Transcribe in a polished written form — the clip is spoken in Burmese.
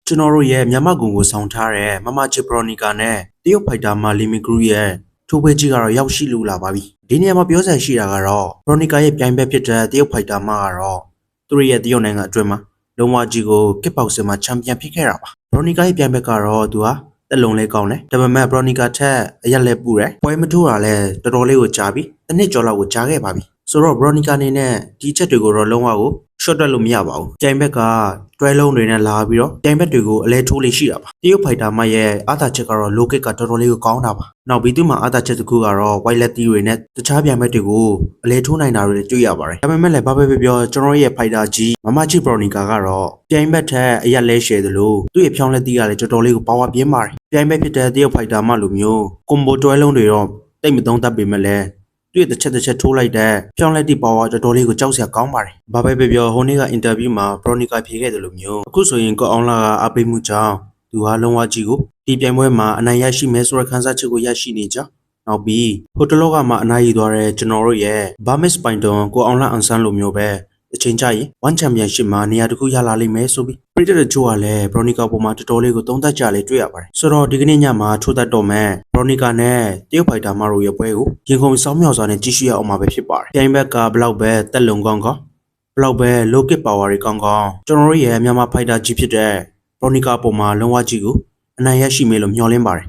ကျွန်တော်တို့ရဲ့မြန်မာကုံကိုဆောင်ထားတဲ့မမချစ်ဘရိုနီကာနဲ့တရုတ်ဖိုက်တာမလီမီဂရူရဲ့ထိုးပွဲကြီးကတော့ရောက်ရှိလို့လာပါပြီဒီနေရာမှာပြောဆန်ရှိတာကတော့ဘရိုနီကာရဲ့ပြိုင်ဘက်ဖြစ်တဲ့တရုတ်ဖိုက်တာမကတော့သူ့ရဲ့တရုတ်နိုင်ငံအတွင်းမှာလုံးဝကြီးကိုကစ်ဘောက်ဆင်မှာချန်ပီယံဖြစ်ခဲ့တာပါဘရိုနီကာရဲ့ပြိုင်ဘက်ကတော့သူဟာတက်လုံးလေးကောင်းတယ်ဒါပေမဲ့ဘရိုနီကာထက်အရက်လေးပူတယ်ပွဲမထိုးတာလဲတော်တော်လေးကိုကြာပြီတစ်နှစ်ကျော်လောက်ကိုကြာခဲ့ပါပြီဆိုတော့ဘရိုနီကာအနေနဲ့ဒီချက်တွေကိုတော့လုံးဝကိုရှော့တက်လို့မရပါဘူးပြိုင်ဘက်ကတွဲလုံးတွေနဲ့လာပြီးတော့ပြိုင်ဘက်တွေကိုအလဲထိုးလေးရှိတာပါတရုတ်ဖိုက်တာမရဲ့အာသာချက်ကတော့ low kick ကတော်တော်လေးကိုကောင်းတာပါနောက်ပြီးသူ့မှာအာသာချက်တစ်ခုကတော့ white leg တွေနဲ့တခြားပြိုင်ဘက်တွေကိုအလဲထိုးနိုင်တာတွေတွေ့ရပါတယ်ဒါပေမဲ့လည်းဘာပဲပြောကျွန်တော်ရဲ့ဖိုက်တာကြီးမမချစ်ဘရိုနီကာကတော့ပြိုင်ဘက်ထက်အရက်လဲရှယ်သလိုသူ့ရဲ့ဖြောင်းလက်တီးကလည်းတော်တော်လေးကိုပါဝါပြင်းပါတယ်ပြိုင်ဘက်ဖြစ်တဲ့တရုတ်ဖိုက်တာမလိုမျိုးကွန်ဘိုတွဲလုံးတွေတော့တိတ်မသုံးတတ်ပေမဲ့လည်းတွေ့တဲ့ချက်ထိုးလိုက်တဲ့ဖြောင်းလက်တီပါဝါတော်တော်လေးကိုကြောက်စရာကောင်းပါတယ်။ဘာပဲပြောဟိုနေ့ကအင်တာဗျူးမှာဘရိုနီကာဖြေခဲ့တယ်လို့မျိုးအခုဆိုရင်ကောအောင်လာကအပိမှုကြောင့်သူဟာလုံးဝကြီးကိုဒီပြိုင်ပွဲမှာအနိုင်ရရှိမယ်ဆိုတဲ့ခန်းစားချက်ကိုရရှိနေကြ။နောက်ပြီးဟိုတလောကမှာအနိုင်ရသွားတဲ့ကျွန်တော်တို့ရဲ့ဘာမစ်ပိုင်တွန်ကိုအောင်လာအန်ဆန်လိုမျိုးပဲအချိန်ကြရင်1 championship မှာနေရာတစ်ခုရလာလိမ့်မယ်ဆိုပြီးပရိသတ်တို့ကလည်းဘရိုနီကာပေါ်မှာတော်တော်လေးကိုသုံးသပ်ကြလေတွေ့ရပါတယ်ဆိုတော့ဒီကနေ့ညမှာထိုးသက်တော့မဲ့ဘရိုနီကာနဲ့တရုတ်ဖိုက်တာမတို့ရဲ့ပွဲကိုရင်ခုန်စောင်းမြောက်စွာနဲ့ကြည့်ရှုရအောင်မှာပဲဖြစ်ပါတယ်ပြိုင်ဘက်ကဘလောက်ပဲတက်လုံကောင်းကောင်းဘလောက်ပဲ low kick power တွေကောင်းကောင်းကျွန်တော်တို့ရဲ့မြန်မာဖိုက်တာကြီးဖြစ်တဲ့ဘရိုနီကာပေါ်မှာလုံးဝကြီးကိုအနိုင်ရရှိမယ်လို့မျှော်လင့်ပါတယ်